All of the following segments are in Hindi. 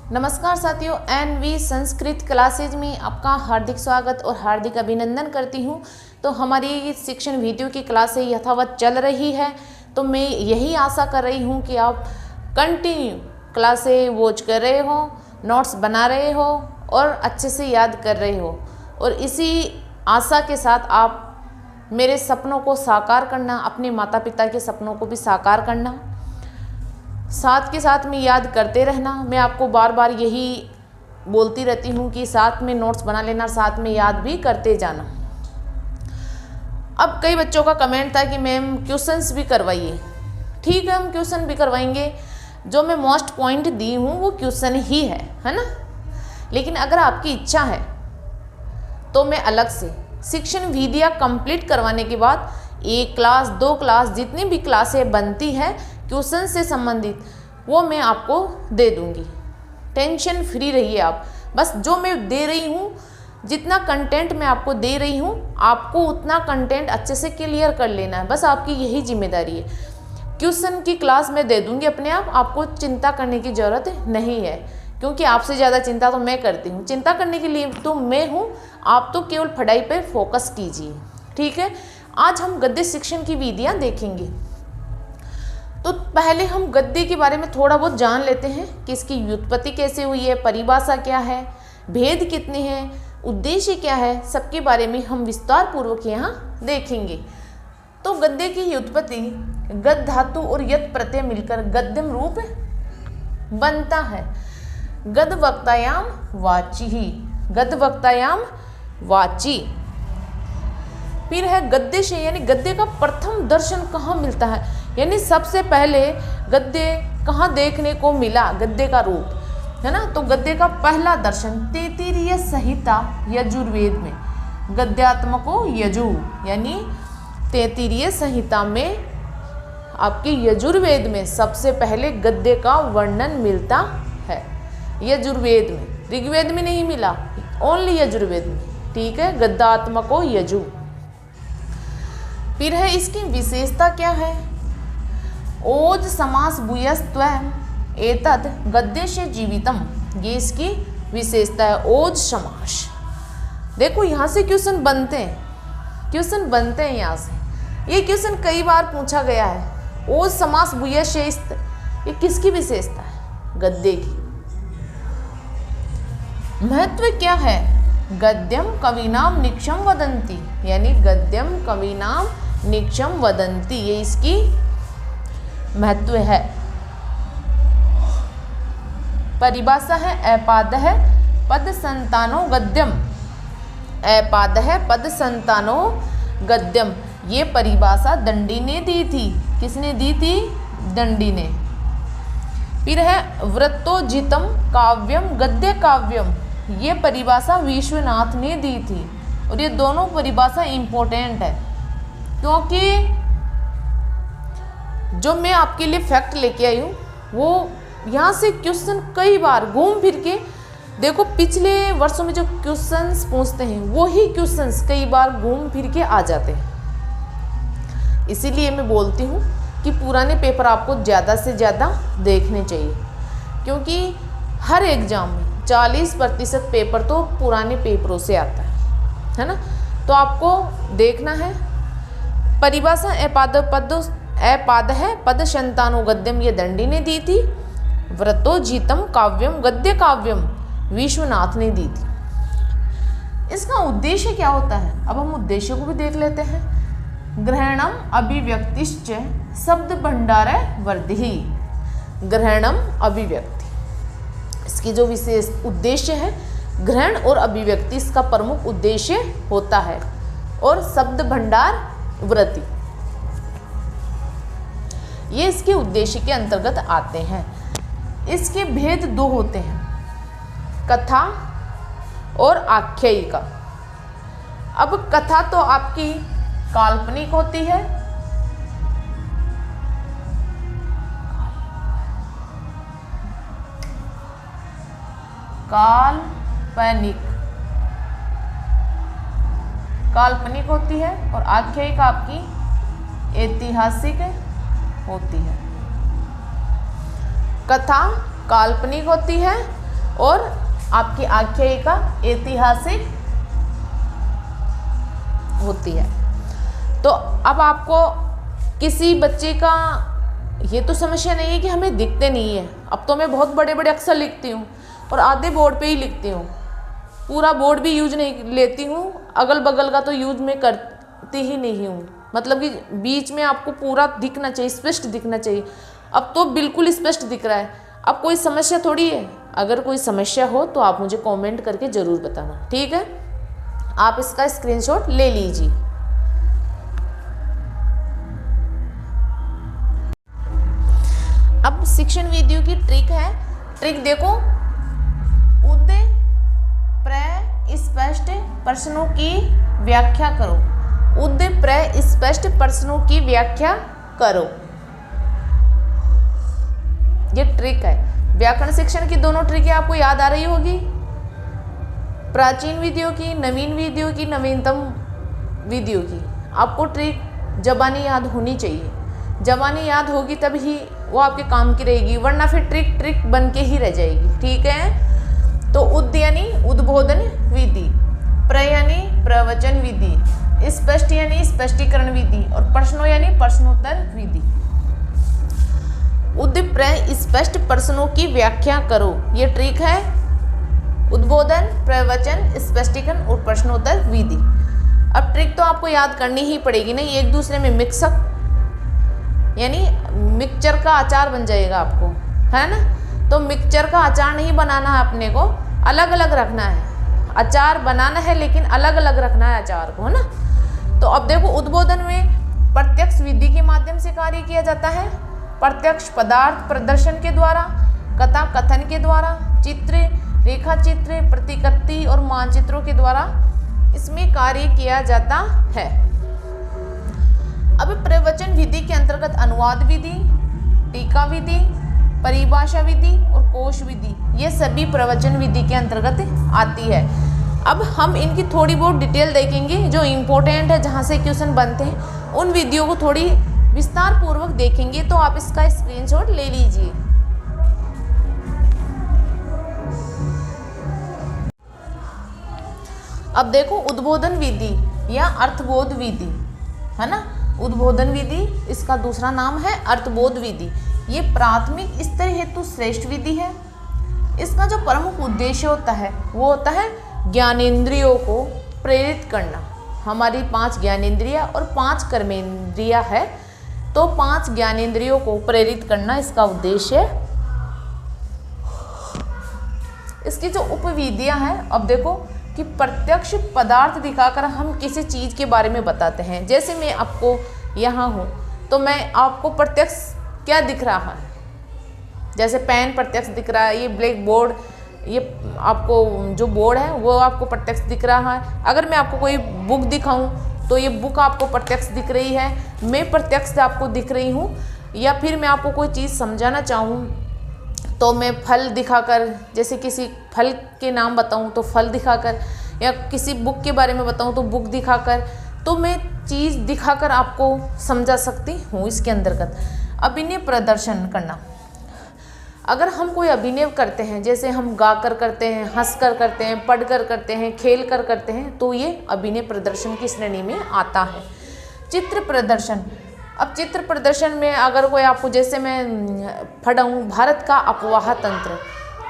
नमस्कार साथियों, एनवी संस्कृत क्लासेज में आपका हार्दिक स्वागत और हार्दिक अभिनंदन करती हूँ। तो हमारी शिक्षण वीडियो की क्लासें यथावत चल रही है, तो मैं यही आशा कर रही हूँ कि आप कंटिन्यू क्लासें वॉच कर रहे हो, नोट्स बना रहे हो और अच्छे से याद कर रहे हो। और इसी आशा के साथ आप मेरे सपनों को साकार करना, अपने माता पिता के सपनों को भी साकार करना, साथ के साथ में याद करते रहना। मैं आपको बार बार यही बोलती रहती हूँ कि साथ में नोट्स बना लेना, साथ में याद भी करते जाना। अब कई बच्चों का कमेंट था कि मैम क्वेश्चंस भी करवाइए। ठीक है, हम क्वेश्चन भी करवाएंगे। जो मैं मोस्ट पॉइंट दी हूँ वो क्वेश्चन ही है ना। लेकिन अगर आपकी इच्छा है तो मैं अलग से शिक्षण वीडियो कंप्लीट करवाने के बाद 1 क्लास 2 क्लास जितनी भी क्लासें बनती है क्वेश्चन से संबंधित वो मैं आपको दे दूंगी। टेंशन फ्री रहिए आप। बस जो मैं दे रही हूँ, जितना कंटेंट मैं आपको दे रही हूँ, आपको उतना कंटेंट अच्छे से क्लियर कर लेना है। बस आपकी यही जिम्मेदारी है। क्वेश्चन की क्लास मैं दे दूंगी अपने आप, आपको चिंता करने की ज़रूरत नहीं है, क्योंकि आपसे ज़्यादा चिंता तो मैं करती हूँ। चिंता करने के लिए तो मैं हूँ, आप तो केवल पढ़ाई पर फोकस कीजिए। ठीक है, आज हम गद्य शिक्षण की विधियाँ देखेंगे। तो पहले हम गद्य के बारे में थोड़ा बहुत जान लेते हैं कि इसकी व्युत्पत्ति कैसे हुई है, परिभाषा क्या है, भेद कितने हैं, उद्देश्य क्या है, सबके बारे में हम विस्तार पूर्वक यहाँ देखेंगे। तो गद्य की व्युत्पत्ति गद धातु और यत प्रत्यय मिलकर गद्यम रूप बनता है। गद वक्तायाम वाची ही, गद वक्तायाम वाची। फिर है गद्य, यानी गद्य का प्रथम दर्शन कहाँ मिलता है, यानी सबसे पहले गद्य कहाँ देखने को मिला, गद्य का रूप है ना। तो गद्य का पहला दर्शन तैत्तिरीय संहिता यजुर्वेद में, गद्यात्मको यजु यानी तैत्तिरीय संहिता में आपके यजुर्वेद में सबसे पहले गद्य का वर्णन मिलता है। यजुर्वेद में, ऋग्वेद में नहीं मिला, ओनली यजुर्वेद में। ठीक है, गद्यात्मको यजु। फिर है इसकी विशेषता क्या है, ओज समास भूयस्त्वं एतद गद्यस्य जीवितम, ये इसकी विशेषता है, ओज समास। देखो यहाँ से क्वेश्चन बनते हैं यहाँ से। ये क्वेश्चन कई बार पूछा गया है। ओज समास भूयस्य, ये किसकी विशेषता है, गद्य की। महत्व क्या है, गद्यम कविनाम निक्षम वदंती, यानी गद्यम कविनाम निक्षम वदंती, ये इसकी महत्व है। परिभाषा है अपाद है पद संतानो गद्यम, अपाद है पद संतानो गद्यम। ये परिभाषा दंडी ने दी थी। किसने दी थी, दंडी ने। फिर है वृत्तोजितम काव्यम गद्य काव्यम, ये परिभाषा विश्वनाथ ने दी थी। और ये दोनों परिभाषा इंपॉर्टेंट है, क्योंकि जो मैं आपके लिए फैक्ट लेके आई हूँ वो यहाँ से क्वेश्चन कई बार घूम फिर के, देखो पिछले वर्षों में जो क्वेश्चंस पूछते हैं वही क्वेश्चंस कई बार घूम फिर के आ जाते हैं। इसीलिए मैं बोलती हूँ कि पुराने पेपर आपको ज़्यादा से ज़्यादा देखने चाहिए, क्योंकि हर एग्जाम में 40% पेपर तो पुराने पेपरों से आता है ना। तो आपको देखना है। परिभाषा अपाद है पद संतानो गद्यम, ये दंडी ने दी थी। व्रतोजितम काव्यम गद्य काव्यम विश्वनाथ ने दी थी। इसका उद्देश्य क्या होता है, अब हम उद्देश्य को भी देख लेते हैं। ग्रहणम अभिव्यक्तिश्च शब्द भंडार वर्धि, ग्रहणम अभिव्यक्ति, इसकी जो विशेष उद्देश्य है, ग्रहण और अभिव्यक्ति इसका प्रमुख उद्देश्य होता है। और शब्द भंडार वृद्धि, ये इसके उद्देश्य के अंतर्गत आते हैं। इसके भेद 2 होते हैं, कथा और आख्यायिका। अब कथा तो आपकी काल्पनिक होती है, काल्पनिक होती है, और आख्यायिका आपकी ऐतिहासिक होती है। कथा काल्पनिक होती है और आपकी आख्यायिका ऐतिहासिक होती है। तो अब आपको किसी बच्चे का ये तो समस्या नहीं है कि हमें दिखते नहीं है। अब तो मैं बहुत बड़े बड़े अक्षर लिखती हूँ और आधे बोर्ड पे ही लिखती हूँ, पूरा बोर्ड भी यूज नहीं लेती हूँ, अगल बगल का तो यूज मैं करती ही नहीं हूँ। मतलब कि बीच में आपको पूरा दिखना चाहिए, स्पष्ट दिखना चाहिए। अब तो बिल्कुल स्पष्ट दिख रहा है। अब कोई समस्या थोड़ी है। अगर कोई समस्या हो तो आप मुझे कमेंट करके ज़रूर बताना, ठीक है। आप इसका स्क्रीनशॉट ले लीजिए। अब शिक्षण वीडियो की ट्रिक है। ट्रिक देखो, उद्दे स्पष्ट प्रश्नों की व्याख्या करो। उद्दे स्पष्ट प्रश्नों की व्याख्या करो, ये ट्रिक है। व्याकरण शिक्षण की दोनों ट्रिकें आपको याद आ रही होगी, प्राचीन विधियों की, नवीन विधियों की, नवीनतम विधियों की। आपको ट्रिक ज़बानी याद होनी चाहिए। ज़बानी याद होगी तब ही वो आपके काम की रहेगी, वरना फिर ट्रिक बन के ही रह जाएगी, ठीक है। तो उद यानी उद्बोधन विधि, प्र यानी प्रवचन विधि, स्पष्ट यानी स्पष्टीकरण विधि और प्रश्नों यानी प्रश्नोत्तर विधि। उद स्पष्ट प्रश्नों की व्याख्या करो, ये ट्रिक है। उद्बोधन, प्रवचन, स्पष्टीकरण और प्रश्नोत्तर विधि। अब ट्रिक तो आपको याद करनी ही पड़ेगी, नहीं एक दूसरे में मिक्सअप यानी मिक्सचर का अचार बन जाएगा आपको, है ना। तो मिक्सचर का अचार नहीं बनाना है, अपने को अलग अलग रखना है। अचार बनाना है लेकिन अलग अलग रखना है अचार को, है ना। तो अब देखो, उद्बोधन में प्रत्यक्ष विधि के माध्यम से कार्य किया जाता है। प्रत्यक्ष पदार्थ प्रदर्शन के द्वारा, कथा कथन के द्वारा, चित्र, रेखा चित्र, प्रतिकृति और मानचित्रों के द्वारा इसमें कार्य किया जाता है। अब प्रवचन विधि के अंतर्गत अनुवाद विधि, टीका विधि, परिभाषा विधि और कोश विधि, ये सभी प्रवचन विधि के अंतर्गत आती है। अब हम इनकी थोड़ी बहुत डिटेल देखेंगे, जो इम्पोर्टेंट है, जहाँ से क्वेश्चन बनते हैं, उन विधियों को थोड़ी विस्तार पूर्वक देखेंगे। तो आप इसका स्क्रीनशॉट ले लीजिए। अब देखो, उद्बोधन विधि या अर्थबोध विधि, है ना। उद्बोधन विधि, इसका दूसरा नाम है अर्थबोध विधि। ये प्राथमिक स्तर हेतु श्रेष्ठ विधि है। इसका जो प्रमुख उद्देश्य होता है वो होता है ज्ञानेंद्रियों को प्रेरित करना। हमारी 5 ज्ञानेंद्रियां और 5 कर्मेंद्रियां है, तो 5 ज्ञानेंद्रियों को प्रेरित करना इसका उद्देश्य है। इसकी जो उपविधियां हैं, अब देखो कि प्रत्यक्ष पदार्थ दिखाकर हम किसी चीज़ के बारे में बताते हैं। जैसे मैं आपको यहाँ हूँ तो मैं आपको प्रत्यक्ष क्या दिख रहा है, जैसे पेन प्रत्यक्ष दिख रहा है, ये ब्लैक बोर्ड, ये आपको जो बोर्ड है वो आपको प्रत्यक्ष दिख रहा है। अगर मैं आपको कोई बुक दिखाऊं तो ये बुक आपको प्रत्यक्ष दिख रही है, मैं प्रत्यक्ष आपको दिख रही हूँ। या फिर मैं आपको कोई चीज़ समझाना चाहूँ तो मैं फल दिखाकर, जैसे किसी फल के नाम बताऊं तो फल दिखाकर, या किसी बुक के बारे में बताऊं तो बुक दिखाकर, तो मैं चीज़ दिखाकर आपको समझा सकती हूँ। इसके अंतर्गत अभिनय प्रदर्शन करना। अगर हम कोई अभिनय करते हैं, जैसे हम गाकर करते हैं, हंसकर करते हैं, पढ़कर करते हैं, खेल कर करते हैं, तो ये अभिनय प्रदर्शन की श्रेणी में आता है। चित्र प्रदर्शन। अब चित्र प्रदर्शन में अगर कोई आपको, जैसे मैं पढ़ाऊँ भारत का अपवाह तंत्र,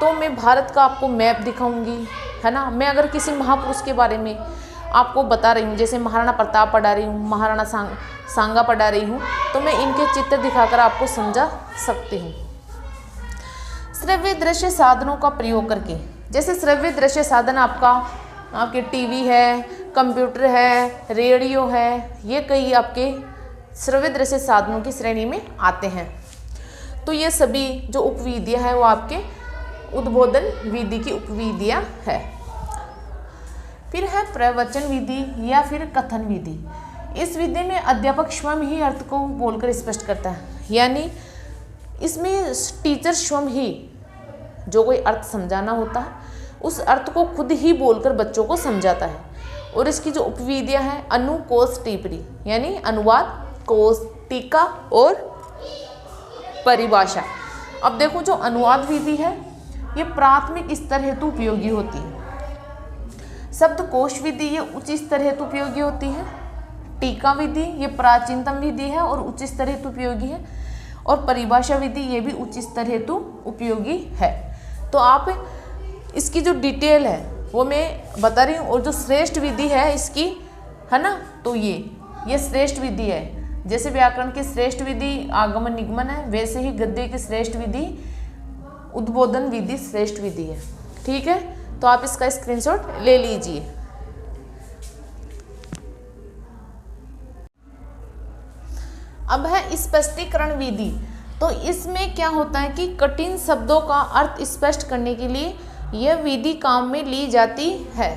तो मैं भारत का आपको मैप दिखाऊंगी, है ना। मैं अगर किसी महापुरुष के बारे में आपको बता रही हूँ, जैसे महाराणा प्रताप पढ़ा रही हूँ, महाराणा सांगा पढ़ा रही हूँ, तो मैं इनके चित्र दिखाकर आपको समझा सकती हूँ। श्रव्य दृश्य साधनों का प्रयोग करके, जैसे श्रव्य दृश्य साधन आपके टीवी है, कंप्यूटर है, रेडियो है, ये कई आपके श्रव्य दृश्य साधनों की श्रेणी में आते हैं। तो ये सभी जो उपविधियाँ हैं वो आपके उद्बोधन विधि की उपविधियाँ है। फिर है प्रवचन विधि या फिर कथन विधि। इस विधि में अध्यापक स्वयं ही अर्थ को बोलकर स्पष्ट करता है, यानी इसमें टीचर स्वयं ही जो कोई अर्थ समझाना होता है उस अर्थ को खुद ही बोलकर बच्चों को समझाता है। और इसकी जो उपविधियाँ हैं, अनु, कोश, टिप्पणी, यानी अनुवाद, कोश, टीका और परिभाषा। अब देखो, जो अनुवाद विधि है ये प्राथमिक स्तर हेतु उपयोगी होती है। शब्दकोश विधि ये उच्च स्तर हेतु उपयोगी होती है। टीका विधि ये प्राचीनतम विधि है और उच्च स्तर हेतु उपयोगी है। और परिभाषा विधि ये भी उच्च स्तर हेतु उपयोगी है। तो आप इसकी जो डिटेल है वो मैं बता रही हूँ। और जो श्रेष्ठ विधि है इसकी, है ना, तो ये श्रेष्ठ विधि है। जैसे व्याकरण की श्रेष्ठ विधि आगमन निगमन है, वैसे ही गद्य की श्रेष्ठ विधि उद्बोधन विधि श्रेष्ठ विधि है। ठीक है, तो आप इसका स्क्रीनशॉट ले लीजिए। अब है स्पष्टीकरण विधि। तो इसमें क्या होता है कि कठिन शब्दों का अर्थ स्पष्ट करने के लिए यह विधि काम में ली जाती है।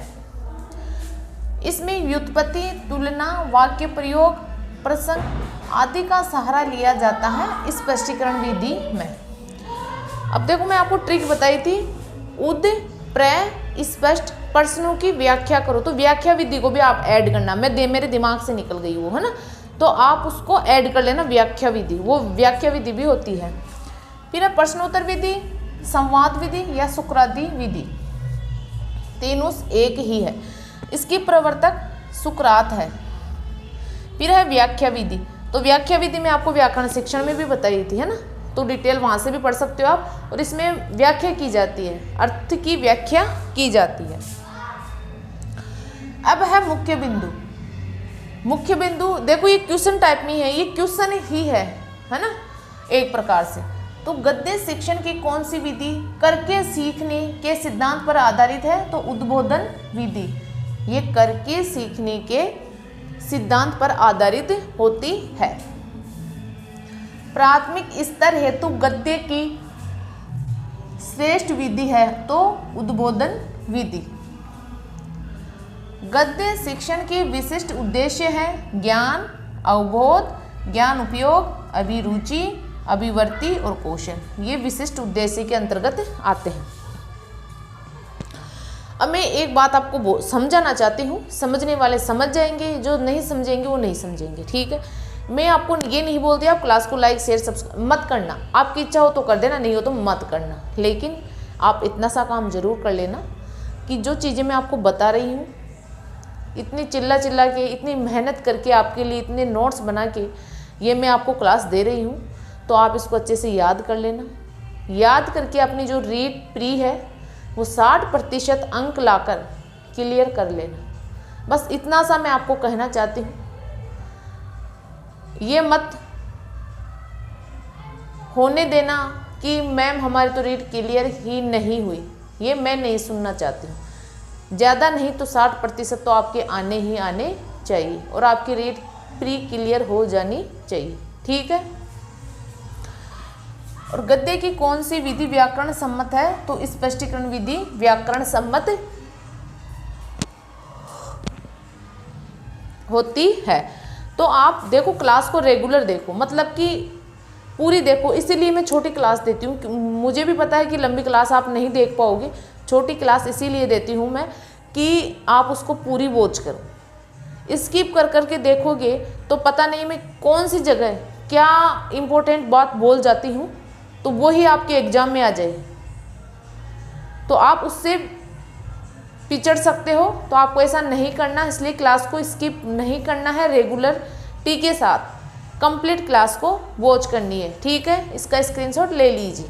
इसमें व्युत्पत्ति, तुलना, वाक्य प्रयोग, प्रसंग आदि का सहारा लिया जाता है स्पष्टीकरण विधि में। अब देखो, मैं आपको ट्रिक बताई थी, उद प्र स्पष्ट प्रश्नों की व्याख्या करो। तो व्याख्या विधि को भी आप ऐड करना। मेरे दिमाग से निकल गई वो, है ना, तो आप उसको ऐड कर लेना, व्याख्या विधि, वो व्याख्या विधि भी होती है। फिर है प्रश्नोत्तर विधि, संवाद विधि या सुकराती विधि। तीनों एक ही है। इसकी प्रवर्तक सुकरात है। फिर है व्याख्या विधि। तो व्याख्या विधि में आपको व्याकरण शिक्षण में भी बताई थी, है ना, तो डिटेल वहाँ से भी पढ़ सकते हो आप। और इसमें व्याख्या की जाती है, अर्थ की व्याख्या की जाती है। अब है मुख्य बिंदु। मुख्य बिंदु देखो, ये क्वेश्चन टाइप में है, ये क्वेश्चन ही है ना, एक प्रकार से। तो गद्य शिक्षण की कौन सी विधि करके सीखने के सिद्धांत पर आधारित है? तो उद्बोधन विधि। ये करके सीखने के सिद्धांत पर आधारित होती है। प्राथमिक स्तर हेतु गद्य की श्रेष्ठ विधि है तो उद्बोधन विधि। गद्य शिक्षण के विशिष्ट उद्देश्य है ज्ञान, अवबोध, ज्ञान उपयोग, अभिरुचि, अभिवर्ती और कौशल। ये विशिष्ट उद्देश्य के अंतर्गत आते हैं। अब मैं एक बात आपको समझाना चाहती हूँ, समझने वाले समझ जाएंगे, जो नहीं समझेंगे वो नहीं समझेंगे। ठीक है, मैं आपको ये नहीं बोलती आप क्लास को लाइक शेयर सब्सक्राइब मत करना। आपकी इच्छा हो तो कर देना, नहीं हो तो मत करना। लेकिन आप इतना सा काम जरूर कर लेना कि जो चीज़ें मैं आपको बता रही हूँ, इतनी चिल्ला के, इतनी मेहनत करके आपके लिए इतने नोट्स बना के ये मैं आपको क्लास दे रही हूँ, तो आप इसको अच्छे से याद कर लेना। याद करके अपनी जो रीड प्री है वो 60% अंक लाकर क्लियर कर लेना। बस इतना सा मैं आपको कहना चाहती हूँ। ये मत होने देना कि मैम हमारी तो रीड क्लियर ही नहीं हुई, ये मैं नहीं सुनना चाहती हूँ। ज़्यादा नहीं तो 60% तो आपके आने ही आने चाहिए और आपकी रीड प्री क्लियर हो जानी चाहिए। ठीक है। और गद्य की कौन सी विधि व्याकरण सम्मत है? तो स्पष्टीकरण विधि व्याकरण सम्मत होती है। तो आप देखो, क्लास को रेगुलर देखो, मतलब कि पूरी देखो। इसीलिए मैं छोटी क्लास देती हूँ। मुझे भी पता है कि लंबी क्लास आप नहीं देख पाओगे, छोटी क्लास इसीलिए देती हूँ मैं कि आप उसको पूरी वॉच करो। स्किप कर करके देखोगे तो पता नहीं मैं कौन सी जगह क्या इम्पोर्टेंट बात बोल जाती हूँ, तो वही आपके एग्जाम में आ जाए, तो आप उससे पिछड़ सकते हो। तो आपको ऐसा नहीं करना, इसलिए क्लास को स्किप नहीं करना है, रेगुलर टी के साथ कंप्लीट क्लास को वॉच करनी है। ठीक है, इसका स्क्रीनशॉट ले लीजिए।